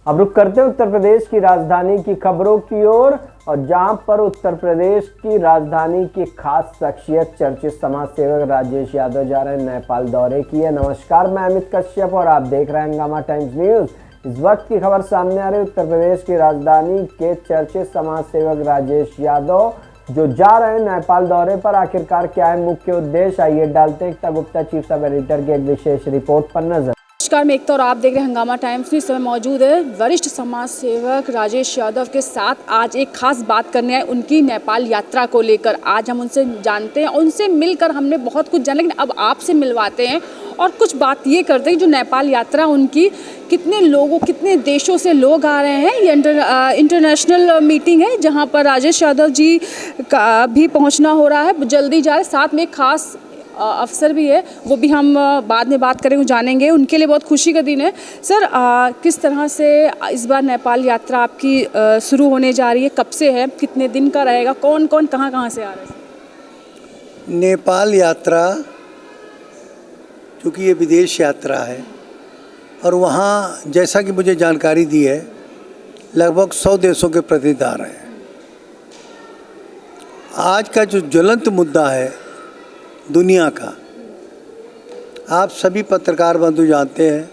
अब रुक करते हैं उत्तर प्रदेश की राजधानी की खबरों की ओर और जहां पर उत्तर प्रदेश की राजधानी की खास शख्सियत चर्चित समाज सेवक राजेश यादव जा रहे हैं नेपाल दौरे की है। नमस्कार, मैं अमित कश्यप और आप देख रहे हैं हंगामा टाइम्स न्यूज। इस वक्त की खबर सामने आ रही है उत्तर प्रदेश की राजधानी के चर्चित समाज सेवक राजेश यादव जो जा रहे हैं नेपाल दौरे पर। आखिरकार क्या है मुख्य उद्देश्य, आइए डालते हैं एकता गुप्ता चीफ सब एडिटर की एक विशेष रिपोर्ट पर नजर। नमस्कार, मैं एकता और आप देख रहे हैं हंगामा टाइम्स। इस समय मौजूद है वरिष्ठ समाज सेवक राजेश यादव के साथ। आज एक खास बात करने आए उनकी नेपाल यात्रा को लेकर। आज हम उनसे जानते हैं, उनसे मिलकर हमने बहुत कुछ जाना, लेकिन अब आपसे मिलवाते हैं और कुछ बात ये करते हैं जो नेपाल यात्रा उनकी, कितने लोगों, कितने देशों से लोग आ रहे हैं। ये इंटरनेशनल मीटिंग है जहाँ पर राजेश यादव जी का भी पहुँचना हो रहा है, जल्दी जा रहे। साथ में एक खास अफसर भी है, वो भी हम बाद में बात करेंगे, जानेंगे। उनके लिए बहुत खुशी का दिन है। सर, किस तरह से इस बार नेपाल यात्रा आपकी शुरू होने जा रही है, कब से है, कितने दिन का रहेगा, कौन कौन कहाँ कहाँ से आ रहे हैं? नेपाल यात्रा चूँकि ये विदेश यात्रा है और वहाँ जैसा कि मुझे जानकारी दी है लगभग 100 देशों के प्रतिनिधि आ रहे हैं। आज का जो ज्वलंत मुद्दा है दुनिया का, आप सभी पत्रकार बंधु जानते हैं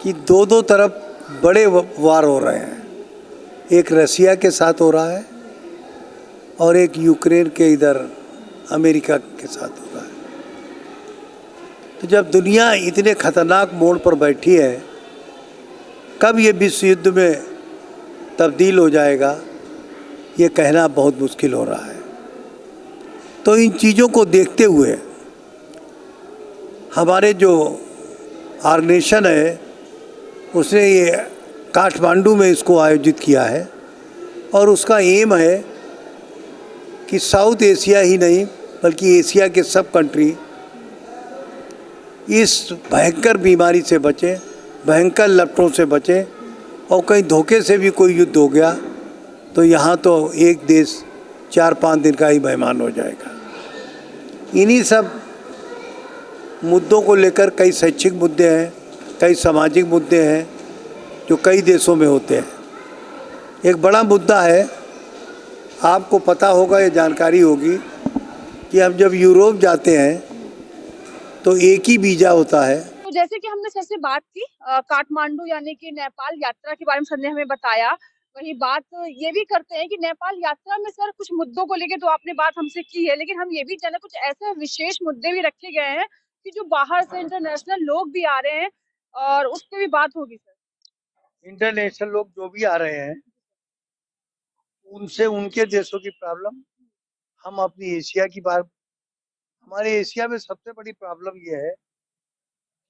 कि दो तरफ बड़े वार हो रहे हैं। एक रसिया के साथ हो रहा है और एक यूक्रेन के इधर अमेरिका के साथ हो रहा है। तो जब दुनिया इतने खतरनाक मोड़ पर बैठी है, कब ये विश्व युद्ध में तब्दील हो जाएगा ये कहना बहुत मुश्किल हो रहा है। तो इन चीज़ों को देखते हुए हमारे जो ऑर्गेनाइजेशन है उसने ये काठमांडू में इसको आयोजित किया है और उसका एम है कि साउथ एशिया ही नहीं बल्कि एशिया के सब कंट्री इस भयंकर बीमारी से बचें, भयंकर लपटों से बचें और कहीं धोखे से भी कोई युद्ध हो गया तो यहाँ तो एक देश 4-5 दिन का ही मेहमान हो जाएगा। इन्हीं सब मुद्दों को लेकर कई शैक्षिक मुद्दे हैं, कई सामाजिक मुद्दे हैं जो कई देशों में होते हैं। एक बड़ा मुद्दा है, आपको पता होगा, ये जानकारी होगी कि हम जब यूरोप जाते हैं तो एक ही वीज़ा होता है। तो जैसे कि हमने सर से बात की काठमांडू यानी कि नेपाल यात्रा के बारे में सर ने हमें बताया, वही बात ये भी करते हैं कि नेपाल यात्रा में सर कुछ मुद्दों को लेके तो आपने बात हमसे की है, लेकिन हम ये भी जाने कुछ ऐसे विशेष मुद्दे भी रखे गए हैं कि जो बाहर से इंटरनेशनल लोग भी आ रहे हैं और उस पर भी बात होगी सर। इंटरनेशनल लोग जो भी आ रहे हैं उनसे उनके देशों की प्रॉब्लम, हम अपनी एशिया की बात। हमारे एशिया में सबसे बड़ी प्रॉब्लम ये है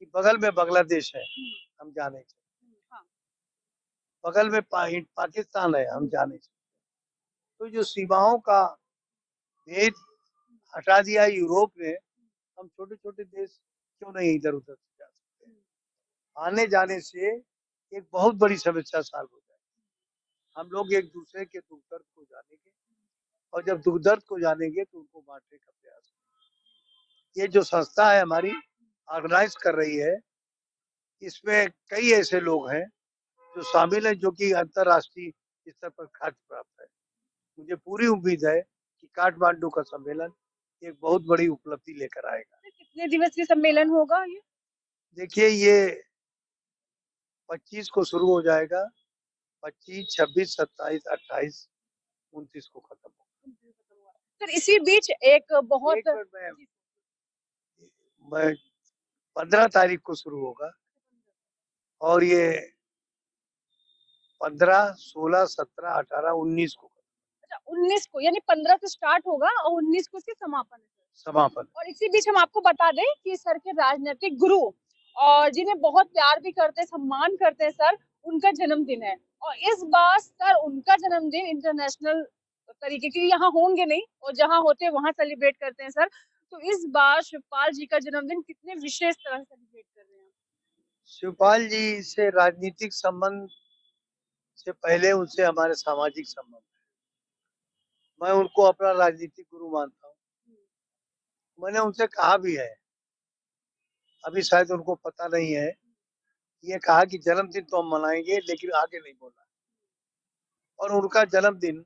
कि बगल में बांग्लादेश है, हम जाने सकते, बगल में पाकिस्तान है, हम जाने सकते। तो जो सीमाओं का भेद हटा दिया यूरोप ने, हम छोटे छोटे देश क्यों नहीं इधर उधर जा सकते। आने जाने से एक बहुत बड़ी समस्या सॉल्व हो जाएगी। हम लोग एक दूसरे के दुख दर्द को जानेंगे और जब दुख दर्द को जानेंगे तो उनको बांटने का प्रयास करेंगे। ये जो संस्था है हमारी ऑर्गेनाइज कर रही है, इसमें कई ऐसे लोग हैं जो शामिल हैं जो कि अंतर्राष्ट्रीय स्तर पर ख्याति प्राप्त है। मुझे पूरी उम्मीद है कि काठमांडू का सम्मेलन एक बहुत बड़ी उपलब्धि लेकर आएगा। कितने दिवसीय सम्मेलन होगा ये? देखिए, ये 25 को शुरू हो जाएगा, 25, 26, 27, 28, 29 को खत्म होगा। सर, इसी बीच एक बहुत मैं 15 तारीख को शुरू होगा और ये 15, 16, 17, 18, 19 को। अच्छा, 19 को, यानी 15 से स्टार्ट होगा और 19 को इसकी समापन है। समापन। और इसी बीच हम आपको बता दें कि सर के राजनीतिक गुरु और जिन्हें बहुत प्यार भी करते हैं, सम्मान करते हैं सर, उनका जन्मदिन है। और इस बार सर उनका जन्मदिन इंटरनेशनल तरीके के यहाँ होंगे नहीं, और जहाँ होते हैं वहां सेलिब्रेट करते हैं सर। तो इस बार शिवपाल जी का जन्मदिन कितने विशेष तरह से सेलिब्रेट कर रहे हैं? शिवपाल जी से राजनीतिक संबंध से पहले उनसे हमारे सामाजिक संबंध, मैं उनको अपना राजनीतिक गुरु मानता हूँ। मैंने उनसे कहा भी है, अभी शायद उनको पता नहीं है ये कहा कि जन्मदिन तो हम मनाएंगे लेकिन आगे नहीं बोला। और उनका जन्मदिन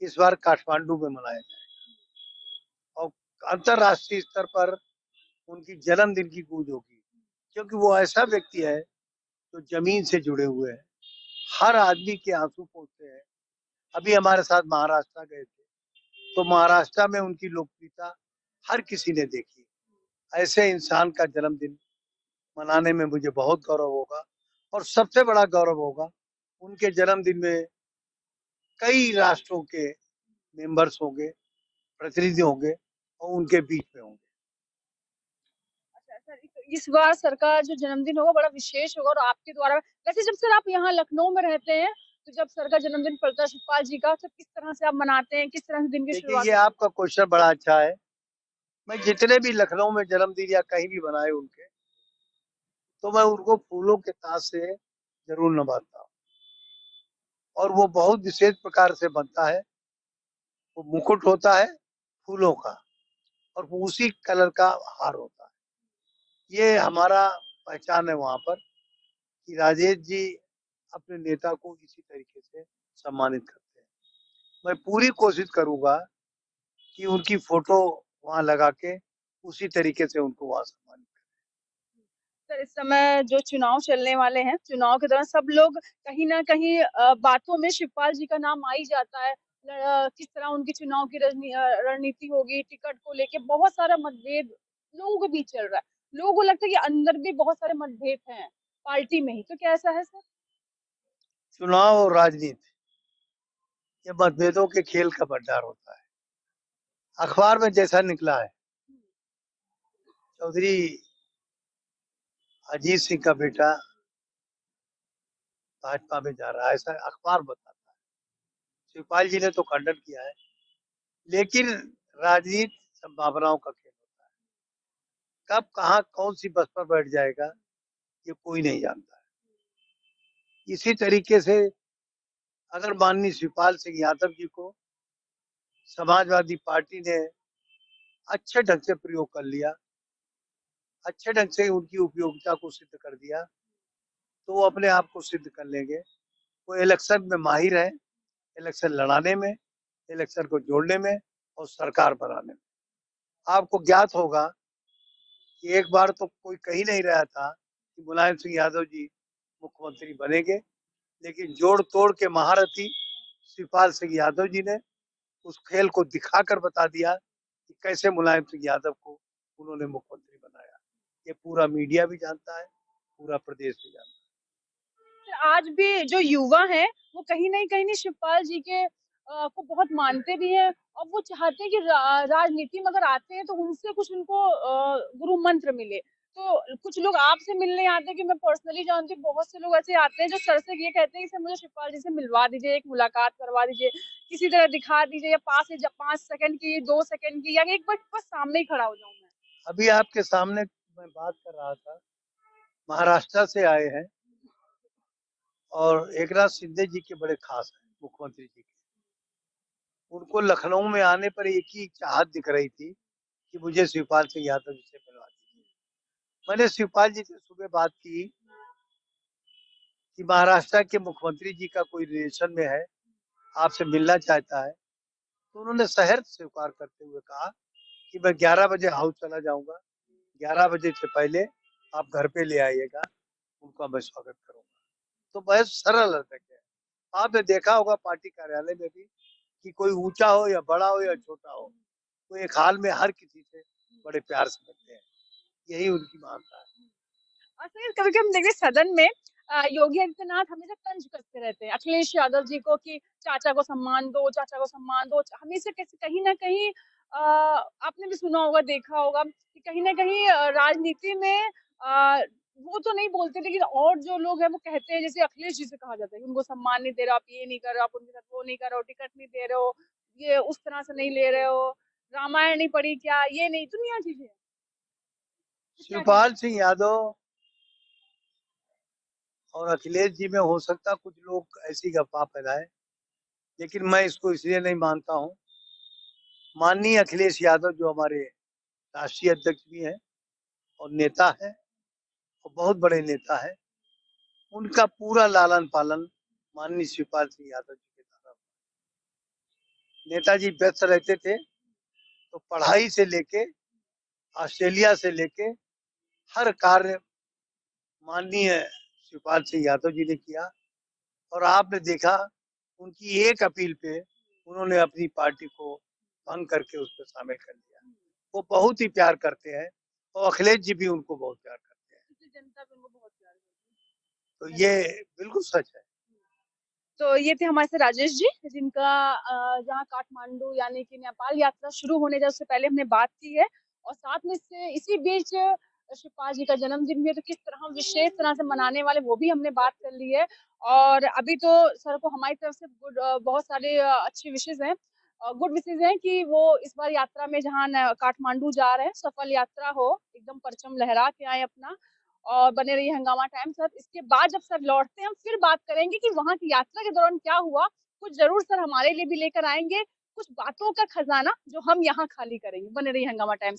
इस बार काठमांडू में मनाया जाएगा और अंतरराष्ट्रीय स्तर पर उनकी जन्मदिन की गूंज होगी, क्योंकि वो ऐसा व्यक्ति है जो जमीन से जुड़े हुए हैं, हर आदमी के आंसू पोंछते हैं। अभी हमारे साथ महाराष्ट्र गए थे, तो महाराष्ट्र में उनकी लोकप्रियता हर किसी ने देखी। ऐसे इंसान का जन्मदिन मनाने में मुझे बहुत गौरव होगा, और सबसे बड़ा गौरव होगा उनके जन्मदिन में कई राष्ट्रों के मेंबर्स होंगे, प्रतिनिधि होंगे और उनके बीच में होंगे। अच्छा सर, इस बार सर का जो जन्मदिन होगा बड़ा विशेष होगा और आपके द्वारा, वैसे जब सर आप यहाँ लखनऊ में रहते हैं तो जब सर का जन्मदिन पड़ता है शिवपाल जी का, तो किस तरह से आप मनाते हैं, किस तरह से दिन की देखिए, शुरुआत ये होती आपका क्वेश्चन बड़ा अच्छा है। मैं जितने भी लखनऊ में जन्मदिन या कहीं भी बनाए उनके, तो मैं उनको फूलों के ताज से जरूर नवाजता हूँ, और वो बहुत विशेष प्रकार से बनता है। वो मुकुट होता है फूलों का, और वो उसी कलर का हार होता है। ये हमारा पहचान है वहां पर कि राजेश जी अपने नेता को इसी तरीके से सम्मानित करते हैं। मैं पूरी कोशिश करूंगा कि उनकी फोटो वहां लगा के उसी तरीके से उनको वहां सम्मानित है? सर इस समय जो चुनाव चलने वाले हैं, चुनाव के दौरान सब लोग कहीं ना कहीं बातों में शिवपाल जी का नाम आ ही जाता है। किस तरह उनकी चुनाव की रणनीति होगी, टिकट को लेके बहुत सारा मतभेद लोगों के बीच चल रहा है। लोगों को लगता है कि अंदर भी बहुत सारे मतभेद हैं पार्टी में ही, तो क्या ऐसा है सर? चुनाव और राजनीति, ये मतभेदों के खेल का भंडार होता है। अखबार में जैसा निकला है, चौधरी अजीत सिंह का बेटा भाजपा में जा रहा है, ऐसा अखबार बताता है। शिवपाल जी ने तो खंडन किया है, लेकिन राजनीति संभावनाओं का खेल होता है। कब कहाँ कौन सी बस पर बैठ जाएगा ये कोई नहीं जानता है। इसी तरीके से अगर माननीय शिवपाल सिंह यादव जी को समाजवादी पार्टी ने अच्छे ढंग से प्रयोग कर लिया, अच्छे ढंग से उनकी उपयोगिता को सिद्ध कर दिया, तो वो अपने आप को सिद्ध कर लेंगे। वो इलेक्शन में माहिर है, इलेक्शन लड़ाने में, इलेक्शन को जोड़ने में और सरकार बनाने में। आपको ज्ञात होगा कि एक बार तो कोई कह ही नहीं रहा था कि मुलायम सिंह यादव जी मुख्यमंत्री बनेंगे, लेकिन जोड़ तोड़ के महारथी शिवपाल सिंह यादव जी ने उस खेल को दिखाकर बता दिया कि कैसे मुलायम सिंह यादव को उन्होंने मुख्यमंत्री बनाया। ये पूरा मीडिया भी जानता है, पूरा प्रदेश भी जानता आज भी जो युवा हैं वो कहीं नहीं शिवपाल जी के को बहुत मानते भी हैं और वो चाहते हैं कि राजनीति में अगर आते हैं तो उनसे कुछ उनको गुरु मंत्र मिले। तो कुछ लोग आपसे मिलने आते हैं, कि मैं पर्सनली जानती हूँ बहुत से लोग ऐसे आते हैं जो सर से ये कहते हैं कि सर मुझे शिवपाल जी से मिलवा दीजिए, एक मुलाकात करवा दीजिए, किसी तरह दिखा दीजिए, या पास से 5 सेकंड की, 2 सेकंड की, या एक बार बस सामने ही खड़ा हो जाऊं मैं। है। अभी आपके सामने मैं बात कर रहा था, महाराष्ट्र से आए हैं और एकनाथ शिंदे जी के बड़े खास हैं, मुख्यमंत्री जी के। उनको लखनऊ में आने पर एक ही चाहत दिख रही थी कि मुझे शिवपाल सिंह यादव जी से मिलवा दीजिए। मैंने शिवपाल जी से सुबह बात की कि महाराष्ट्र के मुख्यमंत्री जी का कोई रिलेशन में है, आपसे मिलना चाहता है। तो उन्होंने शहर स्वीकार करते हुए कहा कि मैं 11 बजे हाउस चला जाऊंगा, 11 बजे से पहले आप घर पे ले आइएगा, उनका मैं स्वागत करूंगा। तो बहुत सरल अटक है। आपने देखा होगा पार्टी कार्यालय में भी कि कोई ऊंचा हो या बड़ा हो या छोटा हो, तो एक हाल में हर किसी से बड़े प्यार से मिलते हैं। यही उनकी मानता है। और सर कभी कभी हम देखते हैं सदन में योगी आदित्यनाथ हमेशा तंज कसते रहते हैं अखिलेश यादव जी को, कि चाचा को सम्मान दो, चाचा को सम्मान दो। हमेशा कैसे कहीं ना कहीं आपने भी सुना होगा, देखा होगा कि कहीं ना कहीं राजनीति में वो तो नहीं बोलते, लेकिन और जो लोग हैं वो कहते हैं, जैसे अखिलेश जी से कहा जाता है कि उनको सम्मान नहीं दे रहे हो, आप ये नहीं कर रहे हो, आप उनके साथ वो नहीं कर रहे हो, टिकट नहीं दे रहे हो, ये उस तरह से नहीं ले रहे हो, रामायण नहीं पढ़ी क्या, ये नहीं, दुनिया चीजें। तो क्या कहना शिवपाल सिंह यादव और अखिलेश जी में हो सकता कुछ लोग ऐसी अफवाह फैलाए, लेकिन मैं इसको इसलिए नहीं मानता हूँ। माननीय अखिलेश यादव जो हमारे राष्ट्रीय अध्यक्ष भी हैं और नेता हैं, और बहुत बड़े नेता है। उनका पूरा लालन पालन माननीय शिवपाल सिंह यादव जी के द्वारा। नेताजी व्यस्त रहते थे तो पढ़ाई से लेके ऑस्ट्रेलिया से लेके हर कार्य माननीय शिवपाल सिंह यादव जी ने किया। और आपने देखा उनकी एक अपील पे उन्होंने अपनी पार्टी को भंग करके उस पर शामिल कर लिया। वो बहुत ही प्यार करते हैं और अखिलेश जी भी उनको बहुत प्यार करते हैं। जनता भी उनको बहुत प्यार करती तो ये बिल्कुल सच है। तो ये थे हमारे साथ राजेश जी, जिनका जहाँ काठमांडू यानी कि नेपाल यात्रा शुरू होने जा उससे पहले हमने बात की है, और साथ में इससे इसी बीच शिवपाल जी का जन्मदिन भी है, तो किस तरह हम विशेष तरह से मनाने वाले वो भी हमने बात कर ली है। और अभी तो सर को हमारी तरफ से बहुत सारे अच्छे विशेष हैं, गुड विशेष हैं कि वो इस बार यात्रा में जहाँ काठमांडू जा रहे हैं सफल यात्रा हो, एकदम परचम लहरा के आए अपना। और बने रहिए हंगामा टाइम सर। इसके बाद जब सर लौटते हैं हम फिर बात करेंगे कि वहां की यात्रा के दौरान क्या हुआ, कुछ जरूर सर हमारे लिए भी लेकर आएंगे, कुछ बातों का खजाना जो हम यहाँ खाली करेंगे। बने रहिए हंगामा टाइम्स।